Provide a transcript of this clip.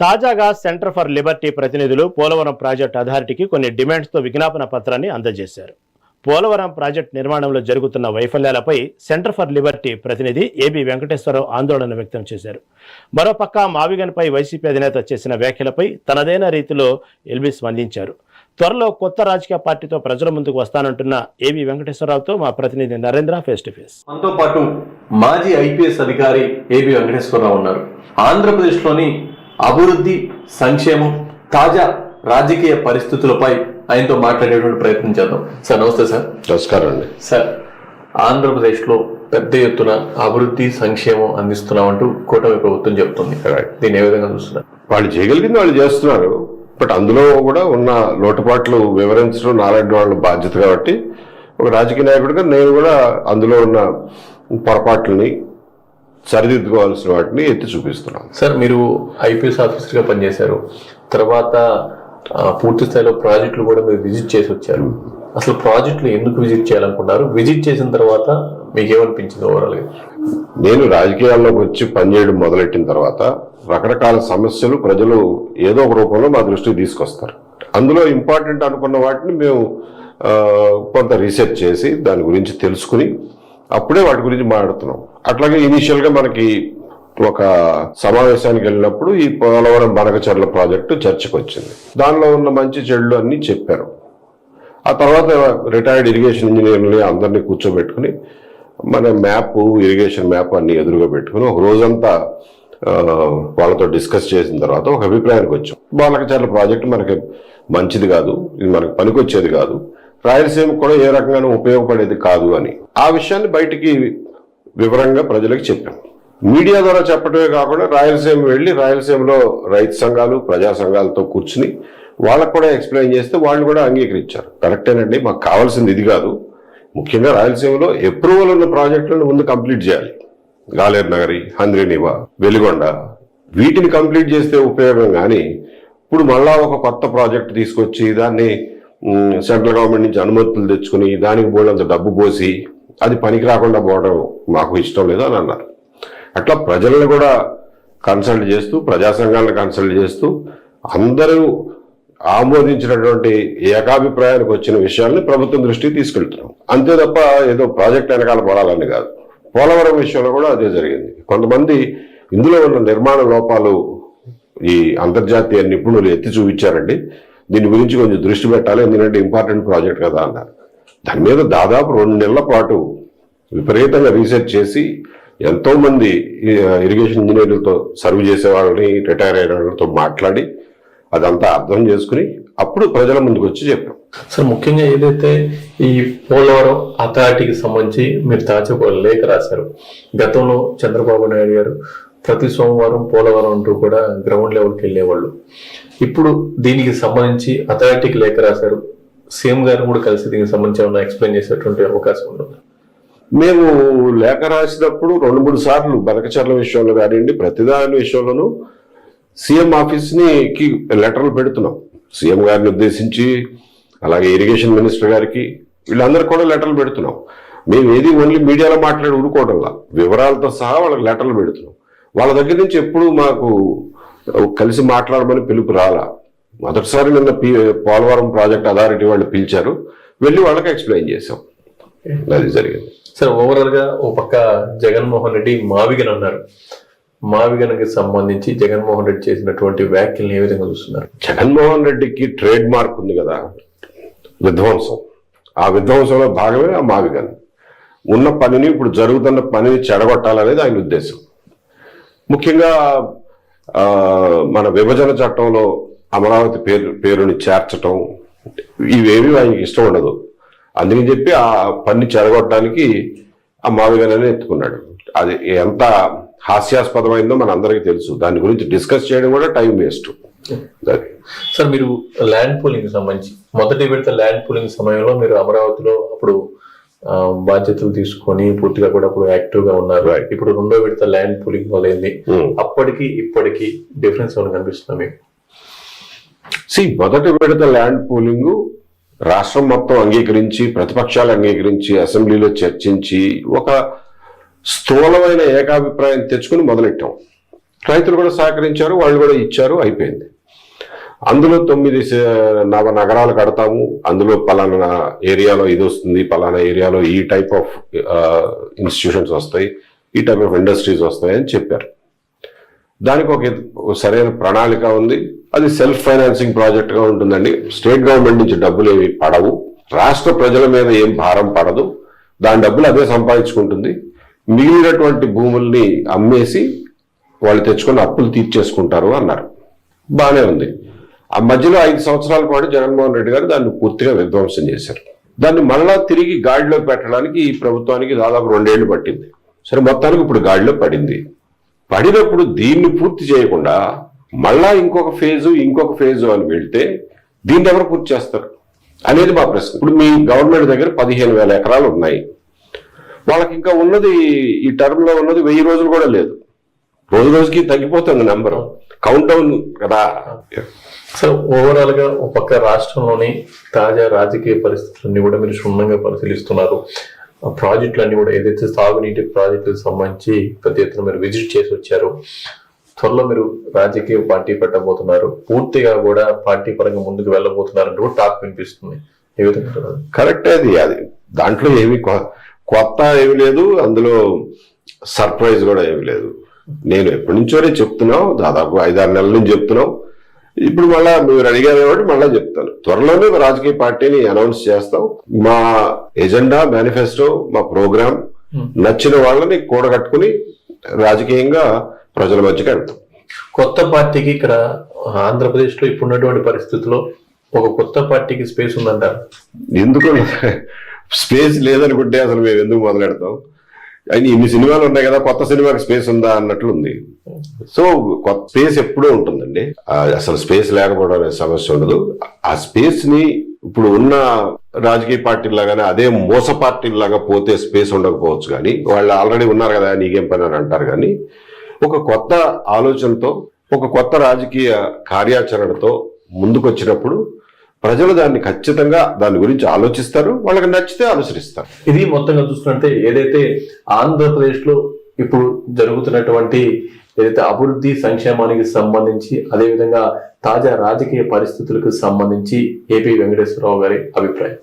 తాజాగా centre for Liberty ప్రతినిధులు Polavaram project అథారిటీకి కొన్ని డిమాండ్స్తో విజ్ఞాపన పత్రాన్ని అందజేశారు. పోలవరం ప్రాజెక్టు నిర్మాణంలో జరుగుతున్న వైఫల్యాలపై సెంటర్ ఫర్ లిబర్టీ ప్రతినిధి ఏబి వెంకటేశ్వరరావు ఆందోళన వ్యక్తం చేశారు. మరోపక్క మావిగన్పై వైసీపీ అధినేత చేసిన వ్యాఖ్యలపై తనదైన రీతిలో ఎల్బీ స్పందించారు. త్వరలో కొత్త రాజకీయ పార్టీతో ప్రజల ముందుకు వస్తానంటున్న ఏబి వెంకటేశ్వరరావుతో మా ప్రతినిధి నరేంద్ర ఫేస్ టు ఫేస్. మనతో పాటు మాజీ ఐపీఎస్ అధికారి ఏబి వెంకటేశ్వరరావు ఉన్నారు. ఆంధ్రప్రదేశ్లోని అభివృద్ధి, సంక్షేమం, తాజా రాజకీయ పరిస్థితులపై ఆయనతో మాట్లాడేటువంటి ప్రయత్నం చేద్దాం. సార్ నమస్తే. సార్ నమస్కారం అండి. సార్, ఆంధ్రప్రదేశ్లో పెద్ద ఎత్తున అభివృద్ధి, సంక్షేమం అందిస్తున్నామంటూ కూటమి ప్రభుత్వం చెప్తుంది. దీన్ని ఏ విధంగా చూస్తున్నారు? వాళ్ళు చేయగలిగింది వాళ్ళు చేస్తున్నారు. బట్ అందులో కూడా ఉన్న లోటుపాట్లు వివరించడం నాలాంటి వాళ్ళ బాధ్యత. కాబట్టి ఒక రాజకీయ నాయకుడిగా నేను కూడా అందులో ఉన్న పొరపాట్లని సరిదిద్దుకోవాల్సిన వాటిని ఎత్తి చూపిస్తున్నాను. సార్, మీరు ఐపీఎస్ ఆఫీసర్గా పనిచేశారు. తర్వాత పూర్తి స్థాయిలో ప్రాజెక్టులు కూడా మీరు విజిట్ చేసి వచ్చారు. అసలు ప్రాజెక్టులు ఎందుకు విజిట్ చేయాలనుకున్నారు? విజిట్ చేసిన తర్వాత మీకు ఏమనిపించింది ఓవరాల్గా? నేను రాజకీయాల్లోకి వచ్చి పనిచేయడం మొదలెట్టిన తర్వాత రకరకాల సమస్యలు ప్రజలు ఏదో ఒక రూపంలో మా దృష్టికి తీసుకొస్తారు. అందులో ఇంపార్టెంట్ అనుకున్న వాటిని మేము కొంత రీసెర్చ్ చేసి దాని గురించి తెలుసుకుని అప్పుడే వాటి గురించి మాట్లాడుతున్నాం. అట్లాగే ఇనీషియల్గా మనకి ఒక సమావేశానికి వెళ్ళినప్పుడు ఈ పోలవరం బనకచెర్ల ప్రాజెక్టు చర్చకు వచ్చింది. దానిలో ఉన్న మంచి చెడులు అన్నీ చెప్పారు. ఆ తర్వాత రిటైర్డ్ ఇరిగేషన్ ఇంజనీర్ని అందరినీ కూర్చోబెట్టుకుని మన మ్యాప్, ఇరిగేషన్ మ్యాప్ అన్ని ఎదురుగా పెట్టుకుని ఒక రోజంతా వాళ్ళతో డిస్కస్ చేసిన తర్వాత ఒక అభిప్రాయానికి వచ్చాం. బనకచెర్ల ప్రాజెక్టు మనకి మంచిది కాదు, ఇది మనకు పనికొచ్చేది కాదు, రాయలసీమకు కూడా ఏ రకంగానూ ఉపయోగపడేది కాదు అని. ఆ విషయాన్ని బయటికి వివరంగా ప్రజలకు చెప్పాం. మీడియా ద్వారా చెప్పడమే కాకుండా రాయలసీమ వెళ్ళి రాయలసీమలో రైతు సంఘాలు, ప్రజా సంఘాలతో కూర్చుని వాళ్ళకు కూడా ఎక్స్ప్లెయిన్ చేస్తే వాళ్ళు కూడా అంగీకరించారు. కరెక్టేనండి, మాకు కావాల్సింది ఇది కాదు, ముఖ్యంగా రాయలసీమలో అప్రూవల్ ఉన్న ప్రాజెక్టులను ముందు కంప్లీట్ చేయాలి. గాలేరు నగరి, హంద్రీనివా, వెలిగొండ, వీటిని కంప్లీట్ చేస్తే ఉపయోగం. కానీ ఇప్పుడు మళ్ళా ఒక కొత్త ప్రాజెక్టు తీసుకొచ్చి దాన్ని సెంట్రల్ గవర్నమెంట్ నుంచి అనుమతులు తెచ్చుకుని దానికి పోయినంత డబ్బు పోసి అది పనికి రాకుండా పోవడం మాకు ఇష్టం లేదు అని అన్నారు. అట్లా ప్రజలను కూడా కన్సల్ట్ చేస్తూ, ప్రజా సంఘాలను కన్సల్ట్ చేస్తూ అందరూ ఆమోదించినటువంటి ఏకాభిప్రాయానికి వచ్చిన విషయాల్ని ప్రభుత్వం దృష్టికి తీసుకెళ్తున్నాం. అంతే తప్ప ఏదో ప్రాజెక్ట్ వెనకాల పడాలని కాదు. పోలవరం విషయంలో కూడా అదే జరిగింది. కొంతమంది ఇందులో ఉన్న నిర్మాణ లోపాలు ఈ అంతర్జాతీయ నిపుణులు ఎత్తి చూపించారండి, దీని గురించి కొంచెం దృష్టి పెట్టాలి, ఎందుకంటే ఇంపార్టెంట్ ప్రాజెక్ట్ కదా అన్నారు. దాని మీద దాదాపు 2 నెలల పాటు విపరీతంగా రీసెర్చ్ చేసి ఎంతోమంది ఇరిగేషన్ ఇంజనీర్లతో సర్వ్ చేసే వాళ్ళని, రిటైర్ అయిన వాళ్ళతో మాట్లాడి అదంతా అర్థం చేసుకుని అప్పుడు ప్రజల ముందుకు వచ్చి చెప్పాం. సార్, ముఖ్యంగా ఏదైతే ఈ పోలవరం అథారిటీకి సంబంధించి మీరు తాజా లేఖ రాశారు. గతంలో చంద్రబాబు నాయుడు గారు ప్రతి సోమవారం పోలవరం అంటూ కూడా గ్రౌండ్ లెవెల్కి వెళ్ళేవాళ్ళు. ఇప్పుడు దీనికి సంబంధించి అథారిటీకి లేఖ రాశారు. సీఎం గారు కూడా కలిసి దీనికి సంబంధించి ఏమైనా ఎక్స్ప్లెయిన్ చేసేటువంటి అవకాశం ఉంటుంది? మేము లేఖ రాసినప్పుడు 2-3 సార్లు బనకచెర్ల విషయంలో కానివ్వండి, ప్రతిదాని విషయంలోనూ సీఎం ఆఫీస్కి లెటర్లు పెడుతున్నాం. సీఎం గారిని ఉద్దేశించి, అలాగే ఇరిగేషన్ మినిస్టర్ గారికి, వీళ్ళందరికీ కూడా లెటర్లు పెడుతున్నాం. మేము ఏది ఓన్లీ మీడియాలో మాట్లాడి ఊరుకోవడంలా, వివరాలతో సహా వాళ్ళకి లెటర్లు పెడుతున్నాం. వాళ్ళ దగ్గర నుంచి ఎప్పుడు మాకు కలిసి మాట్లాడమని పిలుపు రాలా. మొదటిసారి నిన్న పోలవరం ప్రాజెక్ట్ అథారిటీ వాళ్ళు పిలిచారు, వెళ్ళి వాళ్ళకి ఎక్స్ప్లెయిన్ చేసాం. అది జరిగింది. సార్, ఓవరాల్ గా ఓ పక్క జగన్మోహన్ రెడ్డి మావిగన్ అన్నారు. మావిగన్కి సంబంధించి జగన్మోహన్ రెడ్డి చేసినటువంటి వ్యాఖ్యలను ఏ విధంగా చూస్తున్నారు? జగన్మోహన్ రెడ్డికి ట్రేడ్ మార్క్ ఉంది కదా, విధ్వంసం. ఆ విధ్వంసంలో భాగమే ఆ మావిగన్. ఉన్న పనిని, ఇప్పుడు జరుగుతున్న పనిని చెడగొట్టాలనేది ఆయన ఉద్దేశం. ముఖ్యంగా మన విభజన చట్టంలో అమరావతి పేరుని చేర్చటం, ఇవేవి ఆయనకి ఇష్టం ఉండదు. అందుకని చెప్పి ఆ పని చెడగొట్టడానికి ఆ మావిగన్ అని ఎత్తుకున్నాడు. అది ఎంత హాస్యాస్పదమైందో మన అందరికీ తెలుసు. దాని గురించి డిస్కస్ చేయడం కూడా టైం వేస్ట్. సార్, మీరు ల్యాండ్ పూలింగ్ సంబంధించి మొదటి విడత ల్యాండ్ పూలింగ్ సమయంలో మీరు అమరావతిలో అప్పుడు బాధ్యతలు తీసుకొని పూర్తిగా కూడా అప్పుడు యాక్టివ్ గా ఉన్నారు. ఇప్పుడు 2వ విడత ల్యాండ్ పూలింగ్ మొదలైంది. అప్పటికి ఇప్పటికి డిఫరెన్స్ ఏమైనా కనిపిస్తుంది మీకు? మొదటి విడత ల్యాండ్ పూలింగ్ రాష్ట్రం మొత్తం అంగీకరించి, ప్రతిపక్షాలు అంగీకరించి, అసెంబ్లీలో చర్చించి ఒక స్థూలమైన ఏకాభిప్రాయం తెచ్చుకుని మొదలెట్టాం. రైతులు కూడా సహకరించారు, వాళ్ళు కూడా ఇచ్చారు, అయిపోయింది. అందులో 9 నగరాలు కడతాము, అందులో పలానా ఏరియాలో ఇది వస్తుంది, పలానా ఏరియాలో ఈ టైప్ ఆఫ్ ఇన్స్టిట్యూషన్స్ వస్తాయి, ఈ టైప్ ఆఫ్ ఇండస్ట్రీస్ వస్తాయి అని చెప్పారు. దానికి ఒక సరైన ప్రణాళిక ఉంది. అది సెల్ఫ్ ఫైనాన్సింగ్ ప్రాజెక్ట్ గా ఉంటుందండి. స్టేట్ గవర్నమెంట్ నుంచి డబ్బులు ఏమి పడవు, రాష్ట్ర ప్రజల మీద ఏం భారం పడదు, దాని డబ్బులు అదే సంపాదించుకుంటుంది. మిగిలినటువంటి భూముల్ని అమ్మేసి వాళ్ళు తెచ్చుకొని అప్పులు తీర్చేసుకుంటారు అన్నారు. బాగానే ఉంది. ఆ మధ్యలో 5 సంవత్సరాల పాటు జగన్మోహన్ రెడ్డి గారు దాన్ని పూర్తిగా విధ్వంసం చేశారు. దాన్ని మళ్ళా తిరిగి గాడిలో పెట్టడానికి ఈ ప్రభుత్వానికి దాదాపు 2 ఏళ్లు పట్టింది. సరే, మొత్తానికి ఇప్పుడు గాడిలో పడింది. పడినప్పుడు దీన్ని పూర్తి చేయకుండా మళ్ళా ఇంకొక ఫేజు అని వెళ్తే దీన్ని ఎవరు పూర్తి చేస్తారు అనేది మా ప్రశ్న. ఇప్పుడు మీ గవర్నమెంట్ దగ్గర 15,000 ఎకరాలు ఉన్నాయి. వాళ్ళకి ఇంకా ఉన్నది, ఈ టర్మ్ లో ఉన్నది 1000 రోజులు కూడా లేదు. రోజుకి తగ్గిపోతుంది నెంబరు, కౌంట్ డౌన్ కదా. సో ఓవరాల్ గా ఒక పక్క రాష్ట్రంలోని తాజా రాజకీయ పరిస్థితులన్నీ కూడా మీరు క్షుణ్ణంగా పరిశీలిస్తున్నారు. ప్రాజెక్టులన్నీ కూడా ఏదైతే సాగునీటి ప్రాజెక్టులకు సంబంధించి పెద్ద ఎత్తున మీరు విజిట్ చేసి వచ్చారు. త్వరలో మీరు రాజకీయ పార్టీ పెట్టబోతున్నారు, పూర్తిగా కూడా పార్టీ పరంగా ముందుకు వెళ్ళబోతున్నారంటూ కూడా టాక్ వినిపిస్తుంది. ఏ విధంగా? కరెక్టే, అది దాంట్లో ఏమి కొత్త ఏమి లేదు, అందులో సర్ప్రైజ్ కూడా ఏమి లేదు. నేను ఎప్పటి నుంచోనే చెప్తున్నావు, దాదాపు 5-6 నెలల నుంచి చెప్తున్నావు. ఇప్పుడు మళ్ళా మీరు అడిగారు కాబట్టి మళ్ళా చెప్తాను. త్వరలోనే రాజకీయ పార్టీని అనౌన్స్ చేస్తాం. మా ఎజెండా, మేనిఫెస్టో, మా ప్రోగ్రామ్ నచ్చిన వాళ్ళని కూడగట్టుకుని రాజకీయంగా ప్రజల మధ్యకి వెళ్తాం. కొత్త పార్టీకి ఇక్కడ ఆంధ్రప్రదేశ్ లో ఇప్పుడున్నటువంటి పరిస్థితుల్లో ఒక కొత్త పార్టీకి స్పేస్ ఉందంటారు? ఎందుకు స్పేస్ లేదనుకుంటే అసలు మేము ఎందుకు మొదలెడతాం? అని ఇన్ని సినిమాలు ఉన్నాయి కదా, కొత్త సినిమాకి స్పేస్ ఉందా అన్నట్లు ఉంది. సో కొత్త స్పేస్ ఎప్పుడూ ఉంటుందండి. అసలు స్పేస్ లేకపోవడం అనే సమస్య ఉండదు. ఆ స్పేస్ ని ఇప్పుడు ఉన్న రాజకీయ పార్టీలాగానే అదే మోస పార్టీలాగా పోతే స్పేస్ ఉండకపోవచ్చు, కానీ వాళ్ళు ఆల్రెడీ ఉన్నారు కదా, నీకేం పని అని అంటారు. కానీ ఒక కొత్త ఆలోచనతో, ఒక కొత్త రాజకీయ కార్యాచరణతో ముందుకొచ్చినప్పుడు ప్రజలు దాన్ని ఖచ్చితంగా దాని గురించి ఆలోచిస్తారు, వాళ్ళకి నచ్చితే అనుసరిస్తారు. ఇది మొత్తంగా చూసుకుంటే ఏదైతే ఆంధ్రప్రదేశ్ లో ఇప్పుడు జరుగుతున్నటువంటి ఏదైతే అభివృద్ధి సంక్షేమానికి సంబంధించి, అదేవిధంగా తాజా రాజకీయ పరిస్థితులకు సంబంధించి ఏపీ వెంకటేశ్వరరావు గారి అభిప్రాయం.